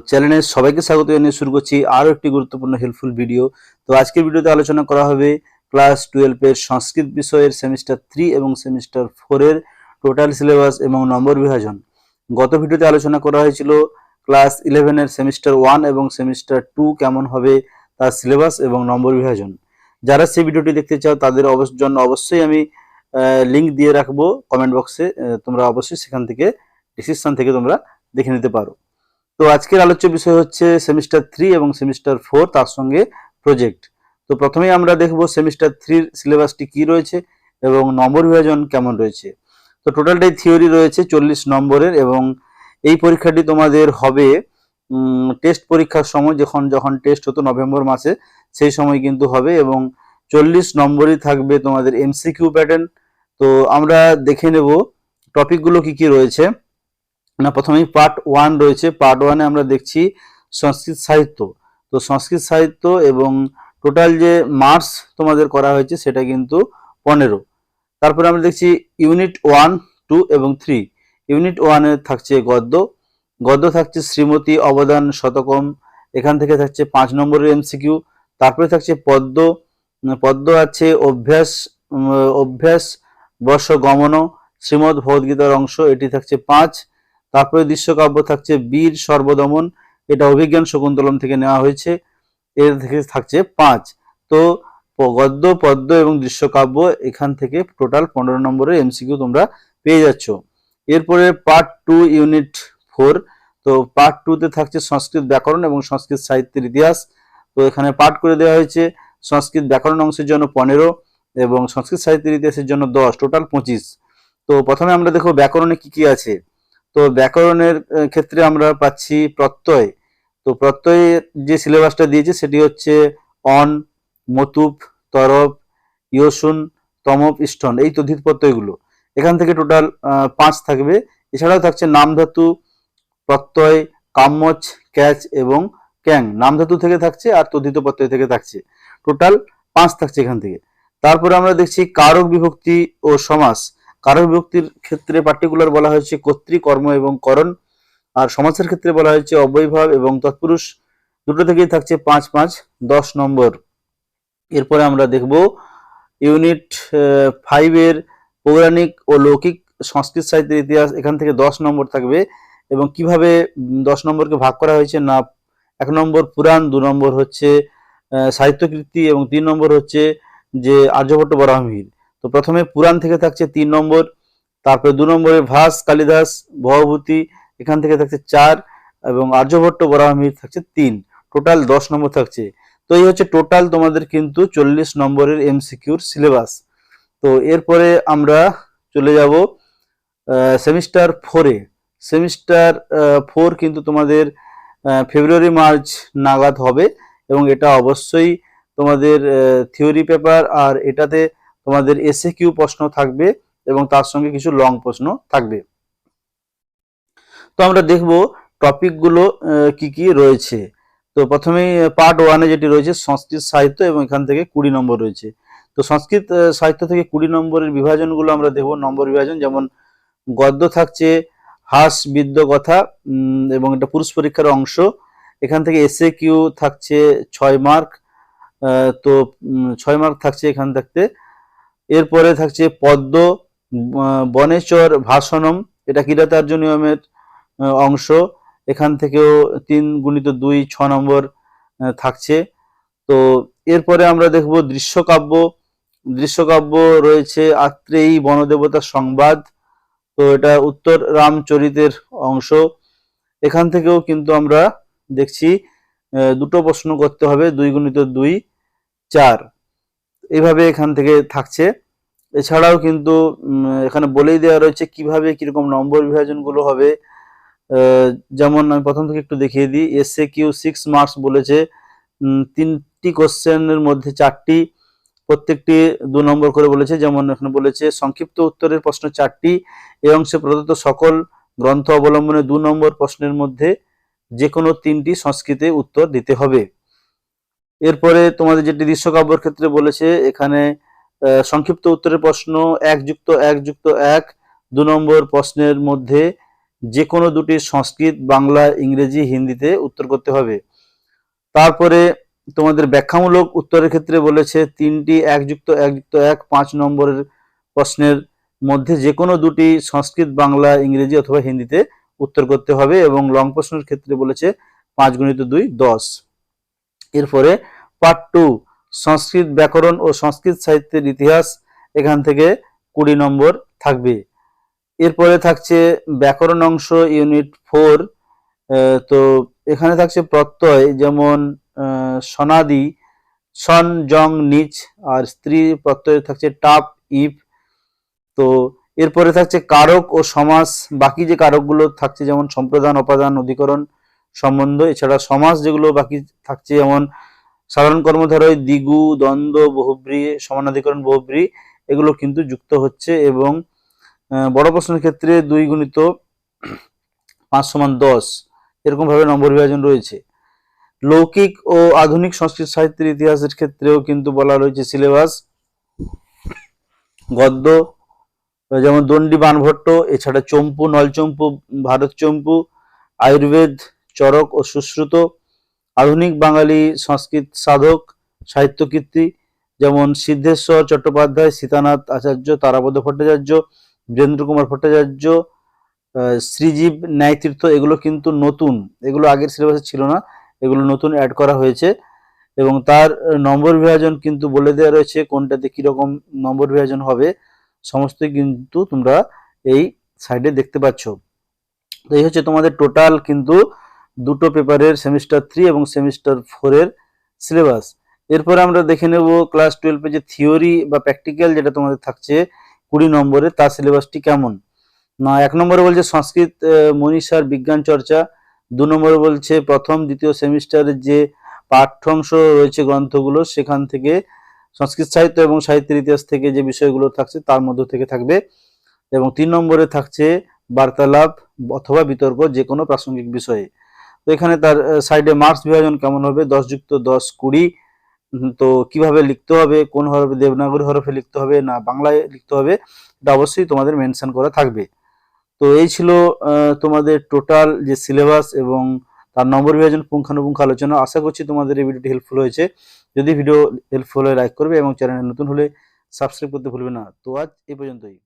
চ্যানেলে সবাইকে স্বাগত জানিয়ে শুরু করছি আরও একটি গুরুত্বপূর্ণ হেল্পফুল ভিডিও। তো আজকের ভিডিওতে আলোচনা করা হবে ক্লাস 12 এর সংস্কৃত বিষয়ের সেমিস্টার 3 এবং সেমিস্টার 4 এর টোটাল সিলেবাস এবং নম্বর বিভাজন। গত ভিডিওতে আলোচনা করা হয়েছিল ক্লাস 11 এর সেমিস্টার 1 এবং সেমিস্টার 2 কেমন হবে তার সিলেবাস এবং নম্বর বিভাজন। যারা সেই ভিডিওটি দেখতে চাও তাদের জন্য অবশ্যই আমি লিংক দিয়ে রাখবো কমেন্ট বক্সে, তোমরা অবশ্যই সেখান থেকে ডিসক্রিপশন থেকে তোমরা দেখে নিতে পারো। তো আজকের আলোচ্য বিষয় হচ্ছে সেমিস্টার 3 এবং সেমিস্টার 4 তার সঙ্গে প্রজেক্ট। তো প্রথমেই আমরা দেখব সেমিস্টার 3 সিলেবাসটি কি রয়েছে এবং নম্বর বিভাজন কেমন রয়েছে। তো টোটালটাই থিওরি রয়েছে 40 নম্বরের এবং এই পরীক্ষাটি তোমাদের হবে টেস্ট পরীক্ষার সময়, যখন টেস্ট হতো নভেম্বর মাসে, সেই সময় কিন্তু হবে এবং 40 নম্বরই থাকবে তোমাদের এমসিকিউ প্যাটার্ন। তো আমরা দেখে নেব টপিকগুলো কি কি রয়েছে। না, প্রথমেই পার্ট 1 রয়েছে। পার্ট 1-এ আমরা দেখছি সংস্কৃত সাহিত্য। তো সংস্কৃত সাহিত্য এবং টোটাল যে মার্কস তোমাদের করা হয়েছে সেটা কিন্তু 15। তারপরে আমরা দেখছি ইউনিট 1, 2 এবং 3। ইউনিট 1-এ থাকছে গদ্য থাকছে শ্রীমতী অবদান শতকম, এখান থেকে থাকছে 5 নম্বরের এমসিকিউ। তারপরে থাকছে পদ্য আছে অভ্যাস বর্ষ গমন শ্রীমদ্ ভগবদ্গীতার অংশ, এটি থাকছে 5। তারপরে দৃশ্যকাব্য থাকছে বীর সর্বদমন, এটা অভিজ্ঞান শকুন্তলম থেকে নেওয়া হয়েছে, এর থেকে থাকছে 5। তো গদ্য, পদ্য এবং দৃশ্যকাব্য এখান থেকে টোটাল 15 নম্বরের এমসিকিউ তোমরা পেয়ে যাচ্ছ। এরপরে পার্ট 2 ইউনিট 4। তো পার্ট 2-তে থাকছে সংস্কৃত ব্যাকরণ এবং সংস্কৃত সাহিত্যের ইতিহাস। তো এখানে পার্ট করে দেওয়া হয়েছে সংস্কৃত ব্যাকরণ অংশের জন্য 15 এবং সংস্কৃত সাহিত্যের ইতিহাসের জন্য 10, টোটাল 25। তো প্রথমে আমরা দেখো ব্যাকরণে কি কি আছে। তো ব্যাকরণের ক্ষেত্রে আমরা পাচ্ছি প্রত্যয়। তো প্রত্যয়ের যে সিলেবাসটা দিয়েছে সেটি হচ্ছে অন, মতুপ, তরফ, ইয়সুন, তমপ, ইষ্টন, এই তদ্ধিত প্রত্যয়গুলো। এখান থেকে টোটাল 5 থাকবে। এছাড়াও থাকছে নামধাতু, প্রত্যয়, কাম্যচ, ক্যাচ এবং ক্যাং, নামধাতু থেকে থাকছে আর তদ্ধিত প্রত্যয় থেকে থাকছে, টোটাল 5 থাকছে এখান থেকে। তারপরে আমরা দেখছি কারক বিভক্তি ও সমাস। কারক বিভক্তির ক্ষেত্রে পার্টিকুলার বলা হয়েছে কর্তৃ, কর্ম এবং করণ, আর সমাসের ক্ষেত্রে বলা হয়েছে অব্যয়ভাব এবং তৎপুরুষ, দুটো থেকেই থাকছে 5 5, 10 নম্বর। এরপরে আমরা দেখব ইউনিট 5 এর পৌরাণিক ও লৌকিক সংস্কৃত সাহিত্যের ইতিহাস, এখান থেকে 10 নম্বর থাকবে এবং কিভাবে 10 নম্বরকে ভাগ করা হয়েছে না, 1 নম্বর পুরাণ, 2 নম্বর হচ্ছে সাহিত্যকৃতি এবং 3 নম্বর হচ্ছে যে আর্যভট্ট বরাহমিহির। তো প্রথমে পুরাণ থেকে থাকছে 3 নম্বর, তারপরে 2 নম্বরে ভাস, কালিদাস, ভবভূতি, এখান থেকে থাকছে 4 এবং আর্যভট্ট বরাহমিহির থাকছে 3, টোটাল 10 নম্বর থাকছে। তো এই হচ্ছে টোটাল তোমাদের কিন্তু 40 নম্বরের এমসিকিউর সিলেবাস। তো এরপরে আমরা চলে যাব সেমিস্টার 4-এ। সেমিস্টার 4 কিন্তু তোমাদের ফেব্রুয়ারি মার্চ নাগাদ হবে এবং এটা অবশ্যই তোমাদের থিওরি পেপার, আর এটাতে তোমাদের এসএকিউ প্রশ্ন থাকবে এবং তার সঙ্গে কিছু লং প্রশ্ন থাকবে। তো আমরা দেখব টপিকগুলো কি কি রয়েছে। তো প্রথমেই পার্ট 1-এ যেটি রয়েছে সংস্কৃত সাহিত্য এবং এখান থেকে 20 নম্বর রয়েছে। তো সংস্কৃত সাহিত্য থেকে 20 নম্বরের বিভাজনগুলো আমরা দেখব, নম্বর বিভাজন। যেমন গদ্য থাকছে হাস বিদ্য কথা এবং এটা পুরুষ পরীক্ষার অংশ, এখান থেকে এসএকিউ থাকছে 6 মার্ক। তো 6 মার্ক থাকছে এখান থাকতে। এরপরে থাকছে পদ্য বনেচর ভাষণম, এটা কিরাতার্য নিয়মের অংশ, এখান থেকেও 3 গুণিত 2, 6 নম্বর থাকছে। তো এরপরে আমরা দেখব দৃশ্যকাব্য রয়েছে আত্রেয়ী বনদেবতার সংবাদ, তো এটা উত্তর রামচরিতের অংশ, এখান থেকেও কিন্তু আমরা দেখছি 2টো প্রশ্ন করতে হবে, 2 গুণিত 2, 4, এইভাবে এখান থেকে থাকছে। এছাড়াও কিন্তু এখানে বলেই দেওয়া রয়েছে কিভাবে কিরকম নম্বর বিভাজনগুলো হবে। যেমন আমি প্রথম থেকে একটু দেখিয়ে দিই। এসএকিউ 6 মার্কস বলেছে, 3টি কোশ্চেনের মধ্যে 4টি, প্রত্যেকটি 2 নম্বর করে বলেছে। যেমন এখানে বলেছে সংক্ষিপ্ত উত্তরের প্রশ্ন 4টি, এই অংশে প্রদত্ত সকল গ্রন্থ অবলম্বনে 2 নম্বর প্রশ্নের মধ্যে যে কোনো 3টি সংস্কৃতে উত্তর দিতে হবে। এরপরে তোমাদের যেটি দৃশ্যকাব্যের ক্ষেত্রে বলেছে, এখানে সংক্ষিপ্ত উত্তরের প্রশ্ন 1+1+1, 2 নম্বর প্রশ্নের মধ্যে যে কোনো দুটি সংস্কৃত, বাংলা, ইংরেজি, হিন্দিতে উত্তর করতে হবে। তারপরে তোমাদের ব্যাখ্যামূলক উত্তরের ক্ষেত্রে বলেছে 3টি 1+1+1 5 নম্বরের প্রশ্নের মধ্যে যে কোনো দুটি সংস্কৃত, বাংলা, ইংরেজি অথবা হিন্দিতে উত্তর করতে হবে, এবং লং প্রশ্নের ক্ষেত্রে বলেছে 5×2 10। এরপরে পার্ট 2 সংস্কৃত ব্যাকরণ ও সংস্কৃত সাহিত্যের ইতিহাস, এখান থেকে 20 নম্বর থাকবে। এরপরে থাকছে ব্যাকরণ অংশ ইউনিট 4, তো এখানে থাকছে প্রত্যয়, যেমন সনাদি, সন, জং, নিচ, আর স্ত্রী প্রত্যয় থাকছে টাপ, ইপ। তো এরপরে থাকছে কারক ও সমাস, বাকি যে কারকগুলো থাকছে যেমন সম্প্রদান, অপাদান, অধিকরণ, সম্বন্ধ, এছাড়া সমাস যেগুলো বাকি থাকছে যেমন সাধারণ কর্মধারয়, দ্বিগু, দ্বন্দ্ব, বহুব্রী, সমানাধিকরণ, বহুব্রী, এগুলো কিন্তু যুক্ত হচ্ছে। এবং বড় প্রশ্নের ক্ষেত্রে 2×5=10 এরকম ভাবে নম্বর বিভাজন রয়েছে। লৌকিক ও আধুনিক সংস্কৃত সাহিত্যের ইতিহাসের ক্ষেত্রেও কিন্তু বলা রয়েছে সিলেবাস। গদ্য যেমন দণ্ডী, বাণভট্ট, এছাড়া চম্পু, নলচম্পু, ভারত চম্পু, আয়ুর্বেদ, চরক ও সুশ্রুত। আধুনিক বাঙালি সংস্কৃত সাধক সাহিত্য কীর্তি যেমন সিদ্ধেশ্বর চট্টোপাধ্যায়, সীতানাথ আচার্য, তারাপদ ভট্টাচার্য, বীরেন্দ্র কুমার ভট্টাচার্য, শ্রীজীব ন্যায়তীর্থ, এগুলো কিন্তু নতুন, এগুলো আগের সিলেবাসে ছিল না, এগুলো নতুন অ্যাড করা হয়েছে। এবং তার নম্বর বিভাজন কিন্তু বলে দেওয়া রয়েছে কোনটাতে কিরকম নম্বর বিভাজন হবে, সমস্তই কিন্তু তোমরা এই সাইডে দেখতে পাচ্ছ। তো এই হচ্ছে তোমাদের টোটাল কিন্তু দুটো পেপারের সেমিস্টার 3 এবং সেমিস্টার 4 এর সিলেবাস। এরপরে আমরা দেখে নেব ক্লাস 12 যে থিওরি বা প্র্যাকটিক্যাল যেটা তোমাদের থাকছে 20 নম্বরে, তার সিলেবাসটি কেমন। না, 1 নম্বরে বলছে সংস্কৃত মনীষার বিজ্ঞান চর্চা, 2 নম্বরে বলছে প্রথম দ্বিতীয় সেমিস্টারের যে পাঠ্যাংশ রয়েছে গ্রন্থগুলো সেখান থেকে সংস্কৃত সাহিত্য এবং সাহিত্যের ইতিহাস থেকে যে বিষয়গুলো থাকছে তার মধ্য থেকে থাকবে, এবং 3 নম্বরে থাকছে বার্তালাপ অথবা বিতর্ক যে কোনো প্রাসঙ্গিক বিষয়ে। তো এখানে তার সাইডে মার্কস বিভাজন কেমন হবে, 10+10 20। তো কিভাবে লিখতে হবে, কোন হরফে, দেবনাগরী হরফে লিখতে হবে না বাংলায় লিখতে হবে, এটা অবশ্যই তোমাদের মেনশন করা থাকবে। তো এই ছিল তোমাদের টোটাল যে সিলেবাস এবং তার নম্বর বিভাজন পুঙ্খানুপুঙ্খ আলোচনা। আশা করছি তোমাদের এই ভিডিওটি হেল্পফুল হয়েছে। যদি ভিডিও হেল্পফুল হয় লাইক করবে এবং চ্যানেলে নতুন হলে সাবস্ক্রাইব করতে ভুলবে না। তো আজ এই পর্যন্তই।